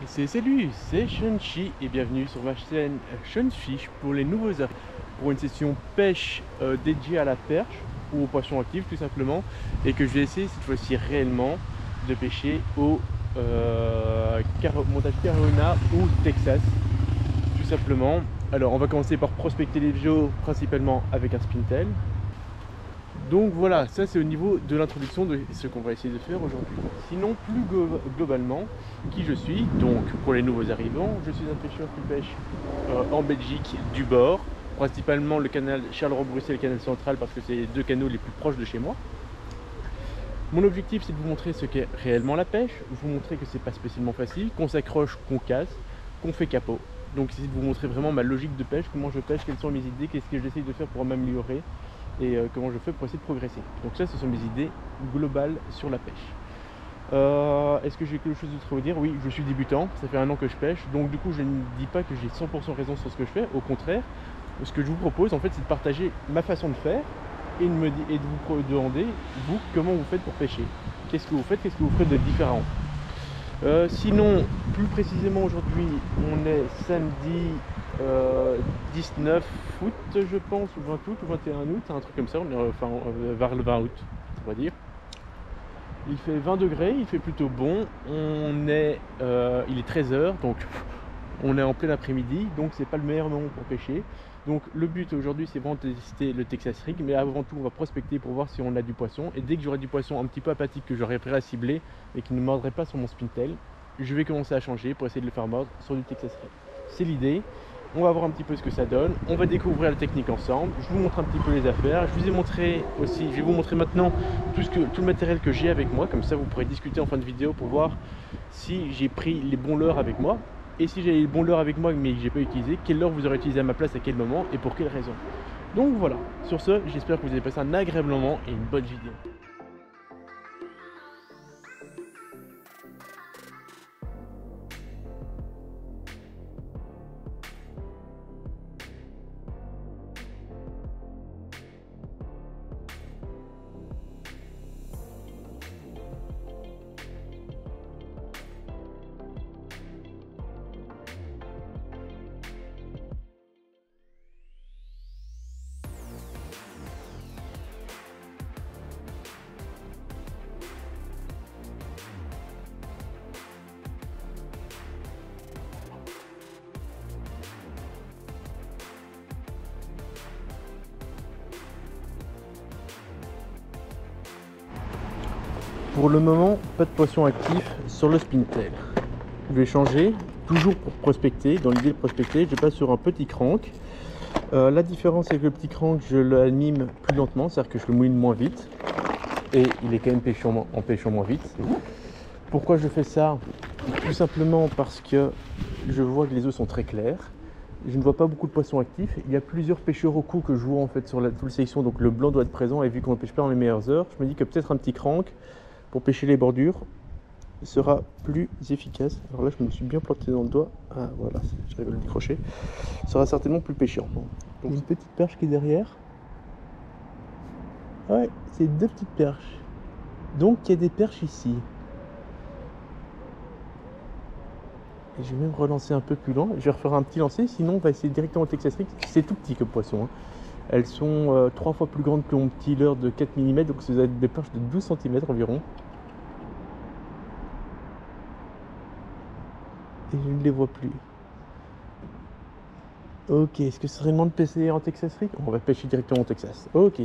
Salut, c'est Shunchi et bienvenue sur ma chaîne Shunfish pour les nouveaux arrivants, pour une session pêche dédiée à la perche ou aux poissons actifs tout simplement, et que je vais essayer cette fois-ci réellement de pêcher au montage Carolina ou Texas tout simplement. Alors on va commencer par prospecter les vios principalement avec un spintail. Donc voilà, ça c'est au niveau de l'introduction de ce qu'on va essayer de faire aujourd'hui. Sinon, plus globalement, qui je suis, donc pour les nouveaux arrivants, je suis un pêcheur qui pêche en Belgique du bord, principalement le canal Charleroi-Bruxelles et le canal central parce que c'est les deux canaux les plus proches de chez moi. Mon objectif c'est de vous montrer ce qu'est réellement la pêche, vous montrer que c'est pas spécialement facile, qu'on s'accroche, qu'on casse, qu'on fait capot. Donc c'est de vous montrer vraiment ma logique de pêche, comment je pêche, quelles sont mes idées, qu'est-ce que j'essaye de faire pour m'améliorer et comment je fais pour essayer de progresser. Donc ça, ce sont mes idées globales sur la pêche. Est-ce que j'ai quelque chose d'autre à vous dire? Oui, je suis débutant, ça fait 1 an que je pêche, donc du coup je ne dis pas que j'ai 100% raison sur ce que je fais, au contraire, ce que je vous propose en fait c'est de partager ma façon de faire et de vous demander, vous, comment vous faites pour pêcher. Qu'est-ce que vous faites, qu'est-ce que vous faites de différent? Sinon, plus précisément aujourd'hui, on est samedi 19 août, je pense, ou 20 août, ou 21 août, un truc comme ça, on est vers le 20 août, on va dire. Il fait 20 degrés, il fait plutôt bon, il est 13 h, donc on est en plein après-midi, donc c'est pas le meilleur moment pour pêcher. Donc le but aujourd'hui c'est vraiment de tester le Texas Rig, mais avant tout on va prospecter pour voir si on a du poisson, et dès que j'aurai du poisson un petit peu apathique que j'aurai prêt à cibler et qui ne mordrait pas sur mon spintail, je vais commencer à changer pour essayer de le faire mordre sur du Texas Rig. C'est l'idée, on va voir un petit peu ce que ça donne, on va découvrir la technique ensemble, je vous montre un petit peu les affaires, je vous ai montré aussi, je vais vous montrer maintenant tout le matériel que j'ai avec moi, comme ça vous pourrez discuter en fin de vidéo pour voir si j'ai pris les bons leurres avec moi. Et si j'ai les bons leurres avec moi mais que j'ai pas utilisé, quel leurre vous aurez utilisé à ma place à quel moment et pour quelle raison. Donc voilà, sur ce, j'espère que vous avez passé un agréable moment et une bonne vidéo. Pour le moment, pas de poisson actif sur le spintail. Je vais changer, toujours pour prospecter. Dans l'idée de prospecter, je passe sur un petit crank. La différence c'est que le petit crank, je l'anime plus lentement, c'est-à-dire que je le mouline moins vite. Et il est quand même en pêchant moins vite. Pourquoi je fais ça? Tout simplement parce que je vois que les eaux sont très claires. Je ne vois pas beaucoup de poissons actifs. Il y a plusieurs pêcheurs au coup que je vois en fait sur la full section, donc le blanc doit être présent. Et vu qu'on ne pêche pas dans les meilleures heures, je me dis que peut-être un petit crank pour pêcher les bordures sera plus efficace. Alors là je me suis bien planté dans le doigt. Ah voilà, j'arrive à le décrocher. Sera certainement plus pêchant. Donc une petite perche qui est derrière. Ouais, c'est 2 petites perches. Donc il y a des perches ici. Et je vais même relancer un peu plus loin. Je vais refaire un petit lancer, sinon on va essayer directement au Texas Rig. C'est tout petit comme poisson. Elles sont 3 fois plus grandes que mon petit leurre de 4 mm, donc ça doit être des perches de 12 cm environ. Et je ne les vois plus. Ok, est-ce que ce serait le moment de pêcher en Texas Rig? On va pêcher directement au Texas. Ok,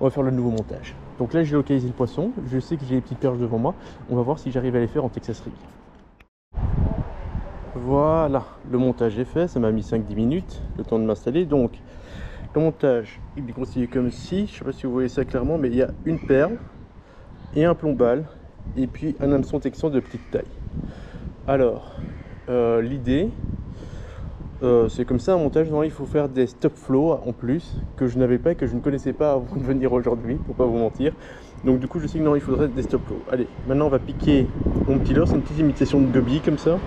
on va faire le nouveau montage. Donc là j'ai localisé le poisson, je sais que j'ai les petites perches devant moi. On va voir si j'arrive à les faire en Texas Rig. Voilà, le montage est fait, ça m'a mis 5-10 minutes, le temps de m'installer. Donc le montage, il est constitué comme ci, je ne sais pas si vous voyez ça clairement, mais il y a une perle et un plombal, et puis un hameçon texan de petite taille. Alors, l'idée, c'est comme ça un montage. Normalement, il faut faire des stop flow en plus, que je n'avais pas et que je ne connaissais pas avant de venir aujourd'hui, pour pas vous mentir. Donc du coup, je sais que non, il faudrait des stop flow. Allez, maintenant on va piquer mon petit leurre, c'est une petite imitation de goby comme ça.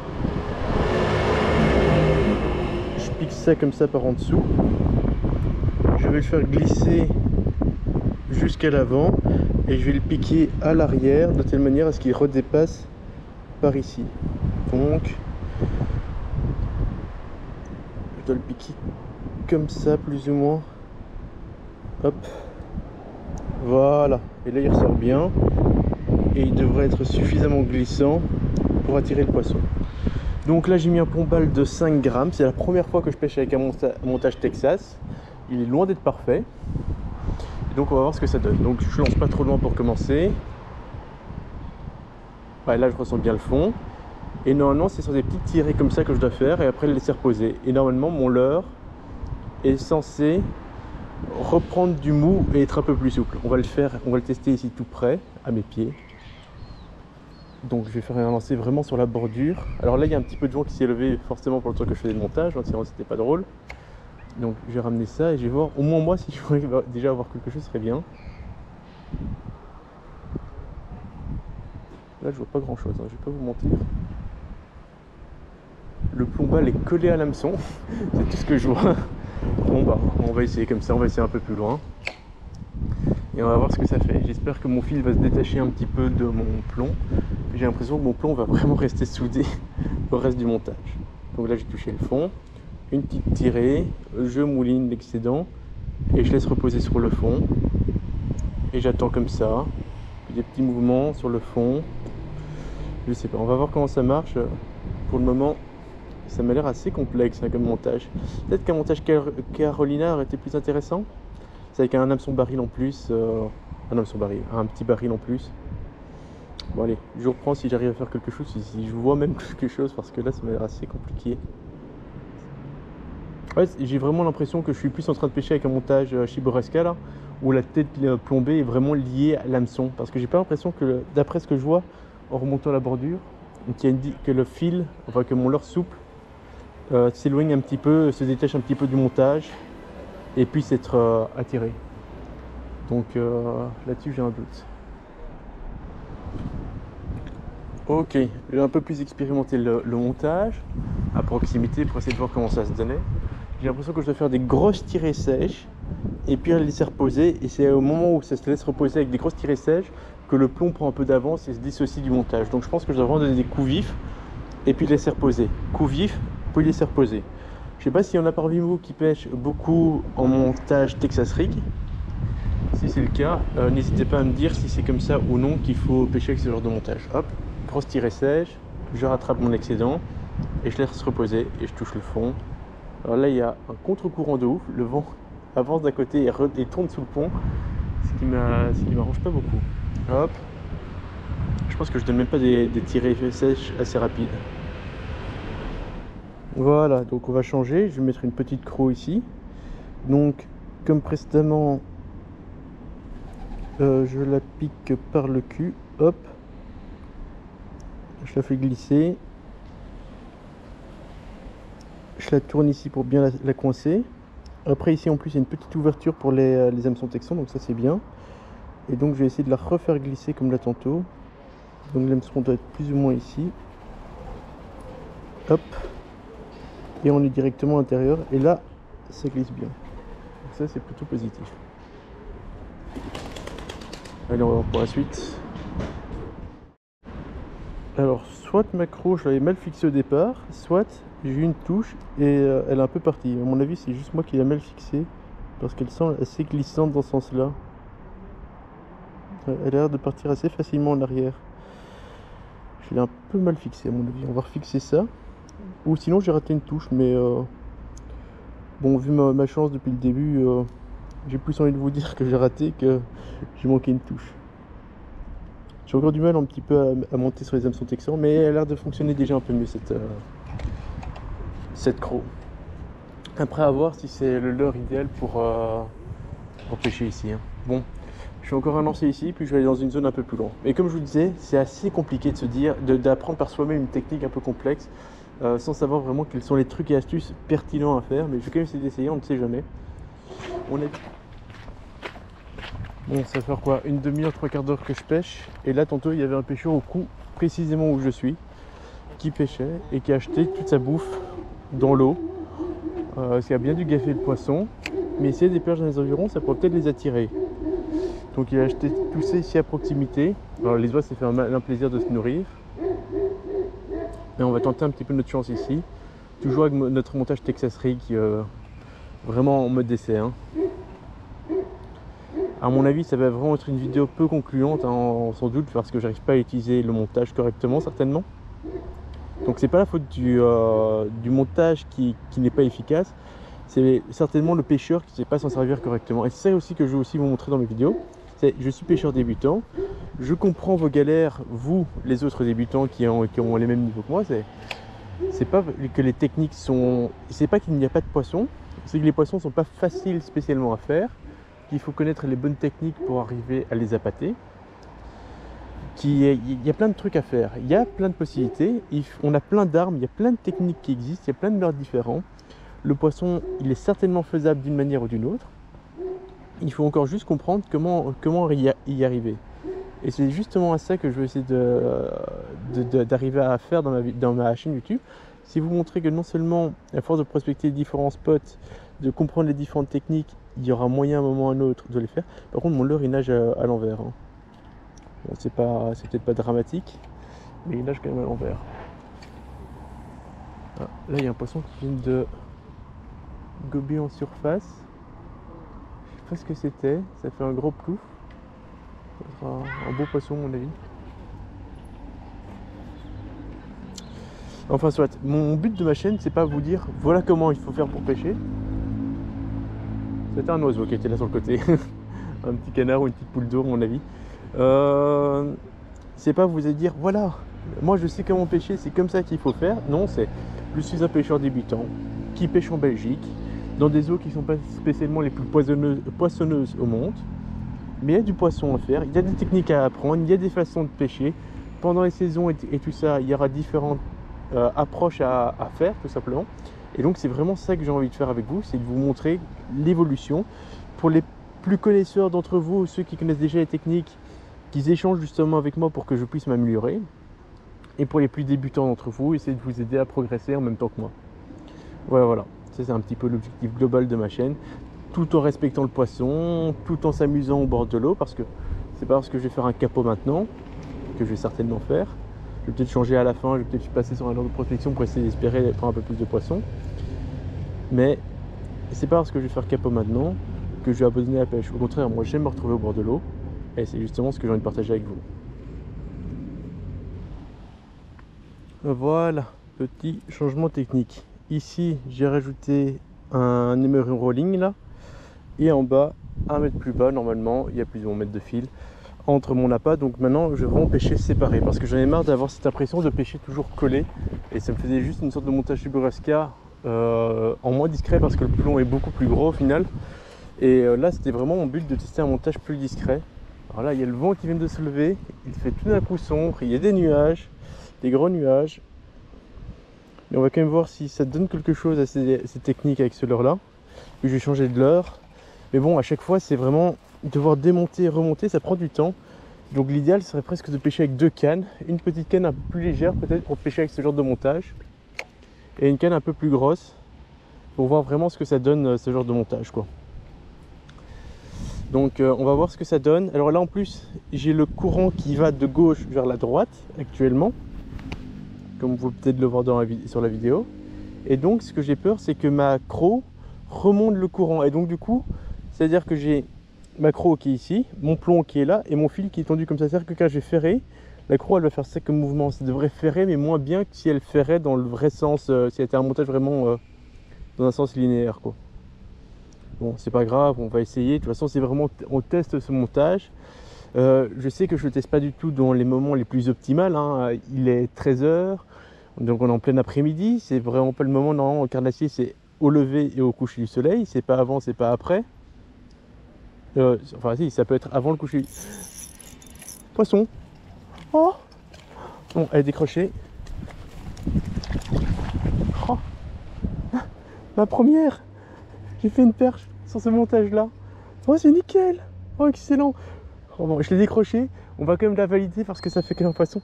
Je pique ça comme ça par en dessous. Je vais le faire glisser jusqu'à l'avant et je vais le piquer à l'arrière de telle manière à ce qu'il redépasse par ici. Donc dois le piquer comme ça, plus ou moins. Hop. Voilà. Et là, il ressort bien. Et il devrait être suffisamment glissant pour attirer le poisson. Donc là, j'ai mis un plombal de 5 grammes. C'est la première fois que je pêche avec un montage Texas. Il est loin d'être parfait. Donc on va voir ce que ça donne. Donc je lance pas trop loin pour commencer. Ouais, là je ressens bien le fond. Et normalement c'est sur des petites tirées comme ça que je dois faire et après le laisser reposer. Et normalement mon leurre est censé reprendre du mou et être un peu plus souple. On va le faire, on va le tester ici tout près, à mes pieds. Donc je vais faire un lancer vraiment sur la bordure. Alors là il y a un petit peu de vent qui s'est levé forcément pour le temps que je faisais le montage, hein, sinon c'était pas drôle. Donc je vais ramener ça et je vais voir, au moins moi si je pourrais déjà avoir quelque chose, ce serait bien. Là je vois pas grand chose, hein, je vais pas vous mentir. Le plombal est collé à l'hameçon, c'est tout ce que je vois. Bon bah on va essayer comme ça, on va essayer un peu plus loin. Et on va voir ce que ça fait. J'espère que mon fil va se détacher un petit peu de mon plomb. J'ai l'impression que mon plomb va vraiment rester soudé au reste du montage. Donc là j'ai touché le fond. Une petite tirée, je mouline l'excédent et je laisse reposer sur le fond et j'attends comme ça, puis des petits mouvements sur le fond. Je sais pas, on va voir comment ça marche. Pour le moment ça m'a l'air assez complexe hein, comme montage. Peut-être qu'un montage Carolina aurait été plus intéressant. C'est avec un hameçon baril en plus, un petit baril en plus. Bon allez, je reprends si j'arrive à faire quelque chose, si je vois même quelque chose, parce que là ça m'a l'air assez compliqué. Ouais, j'ai vraiment l'impression que je suis plus en train de pêcher avec un montage Chibouresca là, où la tête plombée est vraiment liée à l'hameçon. Parce que j'ai pas l'impression que, d'après ce que je vois en remontant la bordure, que le fil, enfin que mon leurre souple s'éloigne un petit peu, se détache un petit peu du montage et puisse être attiré. Donc là-dessus j'ai un doute. Ok, j'ai un peu plus expérimenté le montage à proximité pour essayer de voir comment ça se donnait. J'ai l'impression que je dois faire des grosses tirées sèches et puis les laisser reposer. Et c'est au moment où ça se laisse reposer avec des grosses tirées sèches que le plomb prend un peu d'avance et se dissocie du montage. Donc je pense que je dois vraiment donner des coups vifs et puis laisser reposer. Coups vifs, puis laisser reposer. Je sais pas s'il y en a parmi vous qui pêchent beaucoup en montage Texas Rig. Si c'est le cas, n'hésitez pas à me dire si c'est comme ça ou non qu'il faut pêcher avec ce genre de montage. Hop, grosse tirée sèche, je rattrape mon excédent et je laisse reposer et je touche le fond. Alors là il y a un contre-courant de ouf, le vent avance d'un côté et tourne sous le pont, ce qui m'arrange pas beaucoup. Hop, je pense que je donne même pas des tirées sèches assez rapides. Voilà, donc on va changer, je vais mettre une petite croc ici. Donc comme précédemment, je la pique par le cul, hop, je la fais glisser. Je la tourne ici pour bien la coincer. Après ici en plus il y a une petite ouverture pour les hameçons texans, donc ça c'est bien. Et donc je vais essayer de la refaire glisser comme là tantôt. Donc l'hameçon doit être plus ou moins ici. Hop. Et on est directement à l'intérieur. Et là ça glisse bien. Donc ça c'est plutôt positif. Allez, on va voir pour la suite. Alors soit ma croche je l'avais mal fixée au départ, soit j'ai eu une touche et elle est un peu partie. À mon avis c'est juste moi qui l'ai mal fixée parce qu'elle semble assez glissante dans ce sens là. Elle a l'air de partir assez facilement en arrière. Je l'ai un peu mal fixée à mon avis. On va refixer ça. Ou sinon j'ai raté une touche, mais bon, vu ma chance depuis le début, j'ai plus envie de vous dire que j'ai raté que j'ai manqué une touche. J'ai encore du mal un petit peu à monter sur les hameçons texans, mais elle a l'air de fonctionner déjà un peu mieux cette croc. Après à voir si c'est le leurre idéal pour pêcher ici. Hein. Bon, je fais encore un lancer ici, puis je vais aller dans une zone un peu plus loin. Mais comme je vous le disais, c'est assez compliqué de se dire, d'apprendre par soi-même une technique un peu complexe, sans savoir vraiment quels sont les trucs et astuces pertinents à faire. Mais je vais quand même essayer d'essayer, on ne sait jamais. Bon, ça va faire quoi, une demi-heure, 3/4 d'heure que je pêche. Et là, tantôt, il y avait un pêcheur au coup, précisément où je suis, qui pêchait et qui a acheté toute sa bouffe dans l'eau. Ce qui a bien dû gaffer le poisson. Mais s'il y a des perches dans les environs, ça pourrait peut-être les attirer. Donc il a acheté tout ça ici à proximité. Alors les oies, ça fait un plaisir de se nourrir. Et on va tenter un petit peu notre chance ici. Toujours avec notre montage Texas Rig, vraiment en mode d'essai. Hein. À mon avis, ça va vraiment être une vidéo peu concluante, hein, sans doute, parce que j'arrive pas à utiliser le montage correctement, certainement. Donc c'est pas la faute du montage qui n'est pas efficace, c'est certainement le pêcheur qui ne sait pas s'en servir correctement. Et c'est ça aussi que je veux aussi vous montrer dans mes vidéos. Je suis pêcheur débutant, je comprends vos galères, vous, les autres débutants qui ont les mêmes niveaux que moi. C'est pas que les techniques sont... C'est pas qu'il n'y a pas de poissons, c'est que les poissons sont pas faciles spécialement à faire, qu'il faut connaître les bonnes techniques pour arriver à les appâter. Il y a plein de trucs à faire, il y a plein de possibilités, on a plein d'armes, il y a plein de techniques qui existent, il y a plein de leurres différents. Le poisson, il est certainement faisable d'une manière ou d'une autre. Il faut encore juste comprendre comment y arriver. Et c'est justement à ça que je veux essayer d'arriver à faire dans ma chaîne YouTube. C'est vous montrer que non seulement, à force de prospecter différents spots, de comprendre les différentes techniques, il y aura moyen à un moment ou à un autre de les faire. Par contre, mon leurre, il nage à l'envers. Hein. Bon, c'est peut-être pas dramatique, mais il nage quand même à l'envers. Ah, là, il y a un poisson qui vient de gober en surface. Je sais pas ce que c'était, ça fait un gros plouf. Ça sera un beau poisson, à mon avis. Enfin, soit, mon but de ma chaîne, c'est pas vous dire voilà comment il faut faire pour pêcher. C'était un oiseau qui était là sur le côté. Un petit canard ou une petite poule d'eau, à mon avis. C'est pas vous dire voilà, moi je sais comment pêcher, c'est comme ça qu'il faut faire. Non, je suis un pêcheur débutant qui pêche en Belgique dans des eaux qui sont pas spécialement les plus poissonneuses au monde, mais il y a du poisson à faire, il y a des techniques à apprendre, il y a des façons de pêcher pendant les saisons et tout ça. Il y aura différentes approches à faire, tout simplement. Et donc c'est vraiment ça que j'ai envie de faire avec vous, c'est de vous montrer l'évolution pour les plus connaisseurs d'entre vous, ceux qui connaissent déjà les techniques, qu'ils échangent justement avec moi pour que je puisse m'améliorer. Et pour les plus débutants d'entre vous, essayer de vous aider à progresser en même temps que moi. Voilà. Ça, c'est un petit peu l'objectif global de ma chaîne. Tout en respectant le poisson, tout en s'amusant au bord de l'eau. Parce que c'est pas parce que je vais faire un capot maintenant, que je vais certainement faire. Je vais peut-être changer à la fin, je vais peut-être passer sur un ordre de prospection pour essayer d'espérer prendre un peu plus de poissons. Mais c'est pas parce que je vais faire capot maintenant que je vais abandonner la pêche. Au contraire, moi j'aime me retrouver au bord de l'eau. Et c'est justement ce que j'ai envie de partager avec vous. Voilà, petit changement technique. Ici, j'ai rajouté un emery rolling là. Et en bas, 1 mètre plus bas, normalement, il y a plus de 1 mètre de fil entre mon appât. Donc maintenant, je vais vraiment pêcher séparé. Parce que j'en ai marre d'avoir cette impression de pêcher toujours collé. Et ça me faisait juste une sorte de montage Churrasca en moins discret. Parce que le plomb est beaucoup plus gros au final. Et là, c'était vraiment mon but de tester un montage plus discret. Alors là, il y a le vent qui vient de se lever, il fait tout d'un coup sombre, il y a des nuages, des gros nuages. Et on va quand même voir si ça donne quelque chose à ces techniques avec ce leurre-là. Puis je vais changer de leurre. Mais bon, à chaque fois, c'est vraiment devoir démonter et remonter, ça prend du temps. Donc l'idéal serait presque de pêcher avec 2 cannes. Une petite canne un peu plus légère peut-être pour pêcher avec ce genre de montage. Et une canne un peu plus grosse pour voir vraiment ce que ça donne ce genre de montage, quoi. Donc on va voir ce que ça donne. Alors là en plus j'ai le courant qui va de gauche vers la droite actuellement, comme vous pouvez peut-être le voir sur la vidéo. Et donc ce que j'ai peur, c'est que ma croc remonte le courant. Et donc du coup, c'est à dire que j'ai ma croc qui est ici, mon plomb qui est là et mon fil qui est tendu comme ça. C'est à dire que quand je vais ferrer, la croc elle va faire ça comme mouvement. Ça devrait ferrer, mais moins bien que si elle ferrait dans le vrai sens, si elle était un montage vraiment dans un sens linéaire, quoi. Bon, c'est pas grave, on va essayer. De toute façon, c'est vraiment, on teste ce montage. Je sais que je ne le teste pas du tout dans les moments les plus optimales. Hein. Il est 13 h, donc on est en plein après-midi. C'est vraiment pas le moment. Normalement, au carnassier, c'est au lever et au coucher du soleil. C'est pas avant, c'est pas après. Enfin, si, ça peut être avant le coucher. Poisson. Oh. Bon, elle est décrochée. Oh. Ma première. J'ai fait une perche sur ce montage là. Oh, c'est nickel. Oh, excellent. Oh, bon, je l'ai décroché. On va quand même la valider parce que ça fait qu'un poisson.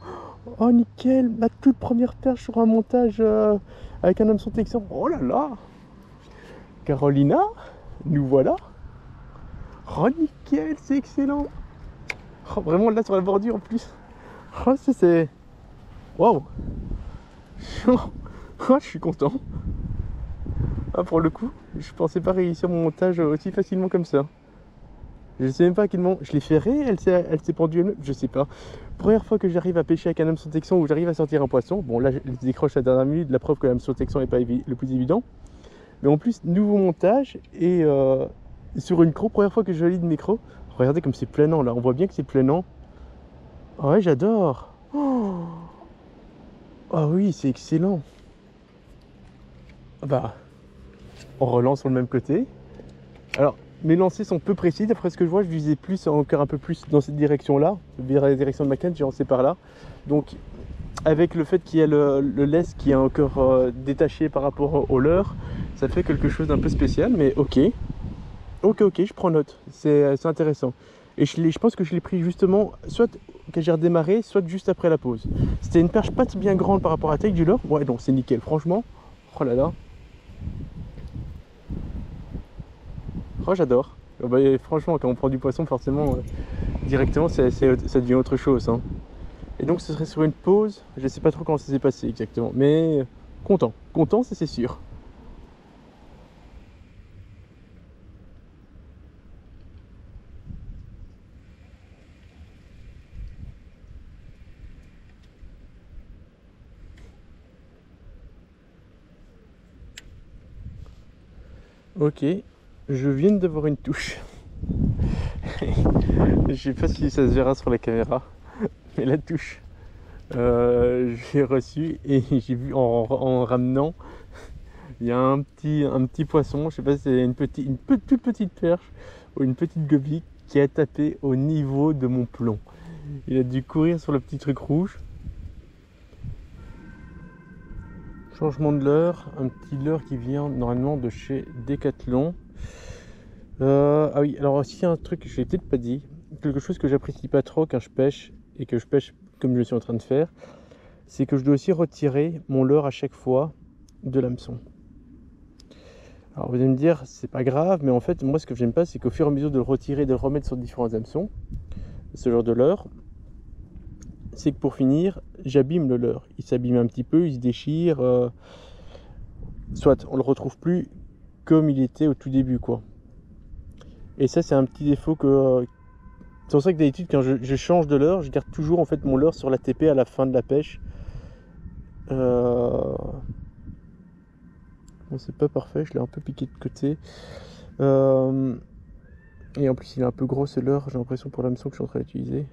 Oh, nickel. Ma toute première perche sur un montage avec un hameçon texan. Oh là là. Carolina, nous voilà. Oh, nickel. C'est excellent. Oh, vraiment là sur la bordure en plus. Oh, c'est... Waouh. Ah, je suis content. Ah, pour le coup, je pensais pas réussir mon montage aussi facilement comme ça. Je sais même pas à quel moment. Je l'ai ferrée, elle s'est pendue elle-même, je sais pas. Première fois que j'arrive à pêcher avec un hameçon texan où j'arrive à sortir un poisson. Bon, là, je décroche à la dernière minute, la preuve que l'hameçon texan n'est pas le plus évident. Mais en plus, nouveau montage et sur une croc, première fois que je valide mes crocs. Regardez comme c'est planant là, on voit bien que c'est planant. Ah ouais, j'adore. Oh ah oui, c'est excellent. Bah, on relance sur le même côté. Alors, mes lancers sont peu précis, d'après ce que je vois, je visais plus, encore un peu plus dans cette direction-là, vers la direction de ma canne, j'ai lancé par là. Donc, avec le fait qu'il y a le laisse qui est encore détaché par rapport au leurre, ça fait quelque chose d'un peu spécial, mais ok. Ok, je prends note, c'est intéressant. Et je pense que je l'ai pris justement, soit quand j'ai redémarré, soit juste après la pause. C'était une perche pas bien grande par rapport à la taille du leurre, ouais, donc c'est nickel, franchement. Oh là là. Oh, j'adore. Bah, franchement, quand on prend du poisson, forcément, directement, ça devient autre chose. Hein. Et donc, ce serait sur une pause. Je sais pas trop comment ça s'est passé exactement, mais content. Content, ça c'est sûr. Ok, je viens d'avoir une touche. Je sais pas si ça se verra sur la caméra, mais la touche. J'ai reçu et j'ai vu en ramenant, il y a un petit poisson, je sais pas si c'est toute petite perche ou une petite gobie qui a tapé au niveau de mon plomb. Il a dû courir sur le petit truc rouge. Changement de leurre, un petit leurre qui vient normalement de chez Decathlon. Ah oui, alors aussi un truc que je n'ai peut-être pas dit, quelque chose que j'apprécie pas trop quand je pêche et que je pêche comme je suis en train de faire, c'est que je dois aussi retirer mon leurre à chaque fois de l'hameçon. Alors vous allez me dire, c'est pas grave, mais en fait, moi ce que j'aime pas, c'est qu'au fur et à mesure de le retirer, de le remettre sur différents hameçons, ce genre de leurre, c'est que pour finir, j'abîme le leurre. Il s'abîme un petit peu, il se déchire, soit on le retrouve plus comme il était au tout début, quoi. Et ça, c'est un petit défaut que... c'est pour ça que d'habitude, quand je change de leurre, je garde toujours en fait mon leurre sur la TP à la fin de la pêche. Bon, c'est pas parfait, je l'ai un peu piqué de côté. Et en plus, il est un peu gros ce leurre, j'ai l'impression pour l'hameçon que je suis en train d'utiliser.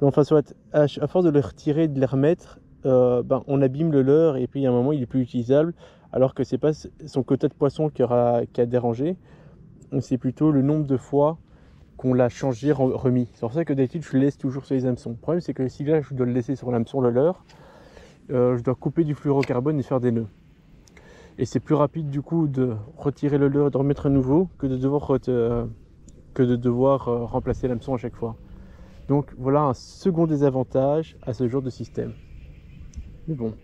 Mais enfin, soit, à force de le retirer, de les remettre, on abîme le leurre et puis à un moment, il est plus utilisable. Alors que c'est pas son quota de poisson qui a dérangé, c'est plutôt le nombre de fois qu'on l'a changé, remis. C'est pour ça que d'habitude je le laisse toujours sur les hameçons. Le problème c'est que si là je dois le laisser sur l'hameçon le leurre, je dois couper du fluorocarbone et faire des nœuds. Et c'est plus rapide du coup de retirer le leurre et de remettre à nouveau que de devoir remplacer l'hameçon à chaque fois. Donc voilà un second désavantage à ce genre de système. Mais bon.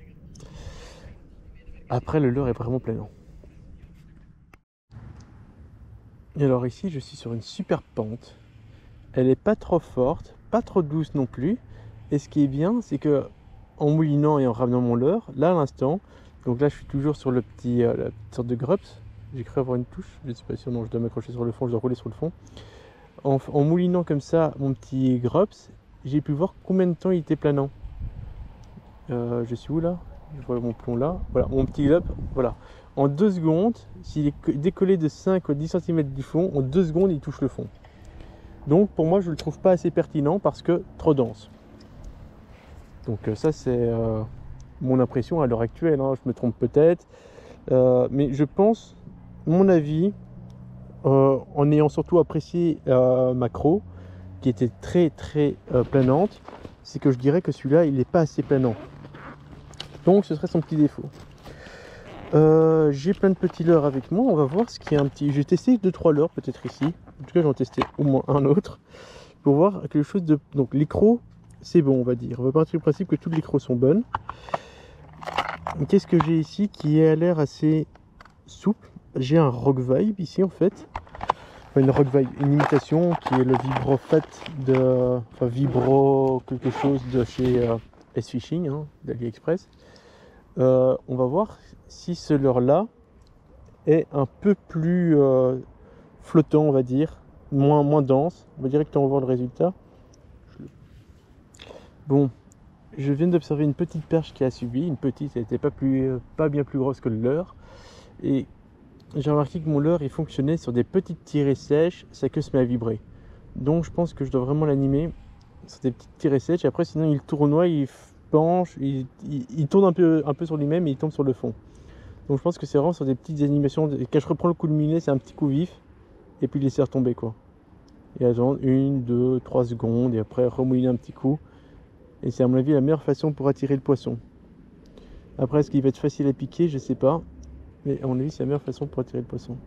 Après le leurre est vraiment planant. Et alors ici je suis sur une super pente. Elle est pas trop forte, pas trop douce non plus. Et ce qui est bien, c'est que en moulinant et en ramenant mon leurre, là à l'instant, donc là je suis toujours sur la petite sorte de grups. J'ai cru avoir une touche, je ne suis pas sûr, non, je dois m'accrocher sur le fond, je dois rouler sur le fond. En moulinant comme ça mon petit grups, j'ai pu voir combien de temps il était planant. Je suis où là? Je vois mon plomb là. Voilà, mon petit grup, voilà. En 2 secondes, s'il est décollé de 5 ou 10 cm du fond, en 2 secondes il touche le fond. Donc pour moi je le trouve pas assez pertinent parce que trop dense. Donc ça c'est mon impression à l'heure actuelle, hein. Je me trompe peut-être, mais je pense, mon avis, en ayant surtout apprécié ma croc qui était très planante, c'est que je dirais que celui-là il n'est pas assez planant. Donc ce serait son petit défaut. J'ai plein de petits leurres avec moi, on va voir ce qui est un petit... J'ai testé 2-3 leurres peut-être ici, en tout cas j'en ai testé au moins un autre, pour voir quelque chose de... Donc les crocs, c'est bon on va dire, on va partir du principe que toutes les crocs sont bonnes. Qu'est-ce que j'ai ici qui a l'air assez souple? J'ai un Rock Vibe ici en fait, enfin, une Rock Vibe, une imitation qui est le Vibro Fat de... Enfin Vibro quelque chose de chez S-Fishing, hein, d'AliExpress. on va voir si ce leurre-là est un peu plus flottant, on va dire, moins dense. On va directement voir le résultat. Bon, je viens d'observer une petite perche qui a subi, une petite, elle n'était pas bien plus grosse que le leurre. Et j'ai remarqué que mon leurre il fonctionnait sur des petites tirées sèches, sa queue se met à vibrer. Donc je pense que je dois vraiment l'animer sur des petites tirées sèches. Et après sinon il tournoie, il penche, il tourne un peu sur lui-même et il tombe sur le fond. Donc je pense que c'est vraiment sur des petites animations. Quand je reprends le coup de mulet, c'est un petit coup vif et puis laisser retomber quoi. Et attendre 1, 2, 3 secondes et après remouliner un petit coup. Et c'est à mon avis la meilleure façon pour attirer le poisson. Après est-ce qu'il va être facile à piquer, je sais pas. Mais à mon avis c'est la meilleure façon pour attirer le poisson.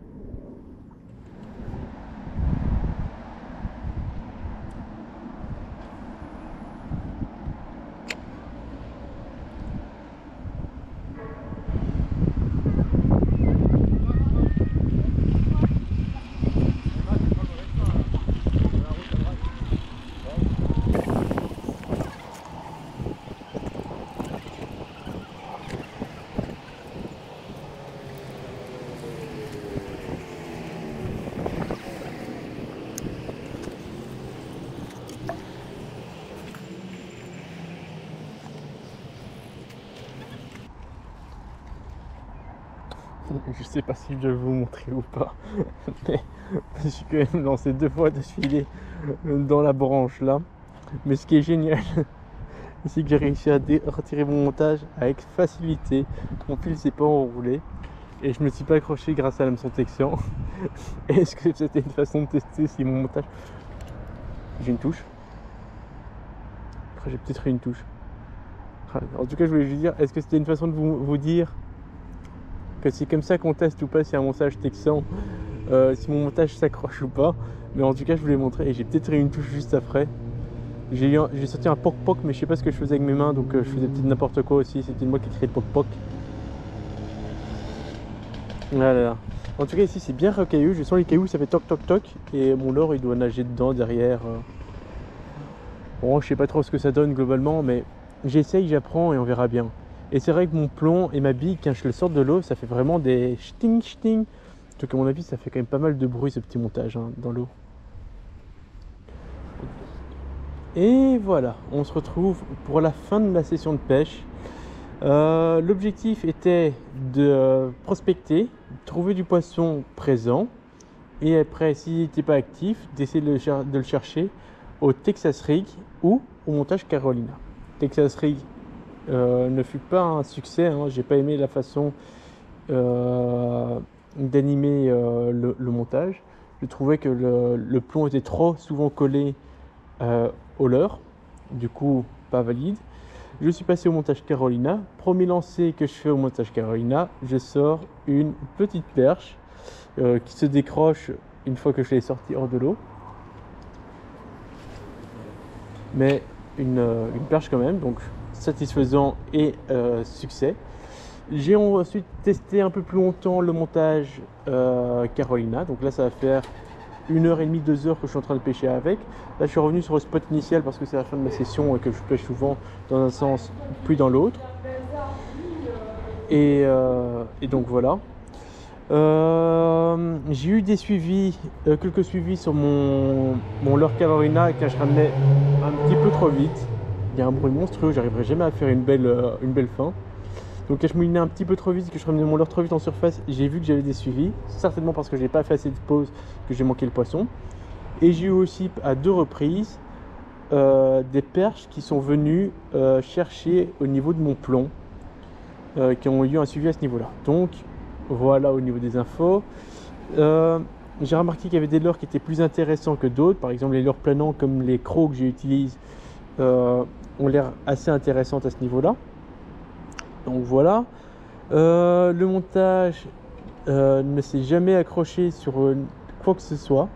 Je sais pas si je dois vous montrer ou pas, mais je suis quand même lancé 2 fois d'affilée dans la branche là. Mais ce qui est génial, c'est que j'ai réussi à retirer mon montage avec facilité. Mon fil s'est pas enroulé et je me suis pas accroché grâce à l'hameçon texan. Est-ce que c'était une façon de tester si mon montage... J'ai une touche. Après j'ai peut-être eu une touche. En tout cas je voulais juste dire, est-ce que c'était une façon de vous dire que c'est comme ça qu'on teste ou pas si un montage texan, si mon montage s'accroche ou pas. Mais en tout cas je vous l'ai montré et j'ai peut-être eu une touche juste après. J'ai sorti un poc-poc mais je sais pas ce que je faisais avec mes mains, donc je faisais peut-être n'importe quoi aussi. C'était moi qui ai créé le poc-poc. Voilà. En tout cas ici c'est bien rocailleux, je sens les cailloux, ça fait toc toc toc et mon leurre il doit nager dedans derrière. Bon je sais pas trop ce que ça donne globalement mais j'essaye, j'apprends et on verra bien. Et c'est vrai que mon plomb et ma bille, quand je le sors de l'eau, ça fait vraiment des ch'ting ch'ting. Donc à mon avis, ça fait quand même pas mal de bruit ce petit montage hein, dans l'eau. Et voilà, on se retrouve pour la fin de la session de pêche. L'objectif était de prospecter, trouver du poisson présent. Et après, s'il n'était pas actif, d'essayer de le chercher au Texas Rig ou au montage Carolina. Texas Rig ne fut pas un succès, hein. J'ai pas aimé la façon d'animer le montage. Je trouvais que le plomb était trop souvent collé au leurre, du coup pas valide. Je suis passé au montage Carolina. Premier lancer que je fais au montage Carolina, je sors une petite perche qui se décroche une fois que je l'ai sortie hors de l'eau. Mais une perche quand même, donc satisfaisant et succès. J'ai ensuite testé un peu plus longtemps le montage Carolina, donc là ça va faire 1h30, 2h que je suis en train de pêcher avec. Là je suis revenu sur le spot initial parce que c'est la fin de ma session et que je pêche souvent dans un sens puis dans l'autre. Et donc voilà. J'ai eu des suivis, quelques suivis sur mon leurre Carolina quand je ramenais un petit peu trop vite. Il y a un bruit monstrueux, j'arriverai jamais à faire une belle fin. Donc quand je moulinais un petit peu trop vite, que je ramenais mon leurre trop vite en surface, j'ai vu que j'avais des suivis. Certainement parce que j'ai pas fait assez de pause, que j'ai manqué le poisson. Et j'ai eu aussi à 2 reprises des perches qui sont venues chercher au niveau de mon plomb, qui ont eu un suivi à ce niveau-là. Donc voilà au niveau des infos. J'ai remarqué qu'il y avait des leurres qui étaient plus intéressants que d'autres. Par exemple les leurres planants comme les crocs que j'utilise ont l'air assez intéressantes à ce niveau-là. Donc voilà. Le montage ne s'est jamais accroché sur quoi que ce soit.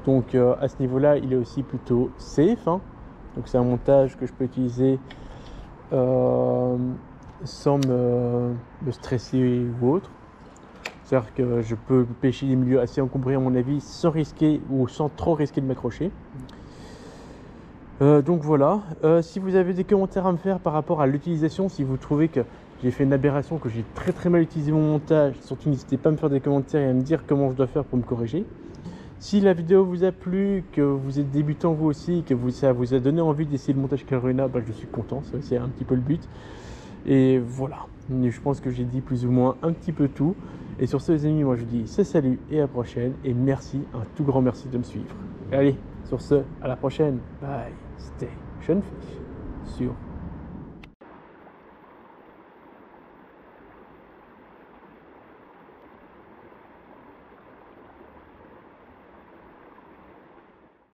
Donc à ce niveau-là, il est aussi plutôt safe. Hein. Donc c'est un montage que je peux utiliser sans me stresser ou autre. C'est-à-dire que je peux pêcher des milieux assez encombrés à mon avis sans risquer ou sans trop risquer de m'accrocher. Donc voilà, si vous avez des commentaires à me faire par rapport à l'utilisation, si vous trouvez que j'ai fait une aberration, que j'ai très mal utilisé mon montage, surtout n'hésitez pas à me faire des commentaires et à me dire comment je dois faire pour me corriger. Si la vidéo vous a plu, que vous êtes débutant vous aussi, que ça vous a donné envie d'essayer le montage Carolina, bah, je suis content, c'est un petit peu le but. Et voilà, je pense que j'ai dit plus ou moins un petit peu tout. Et sur ce les amis, moi je vous dis salut et à la prochaine. Et merci, un tout grand merci de me suivre. Et allez, sur ce, à la prochaine. Bye, stay Fish sur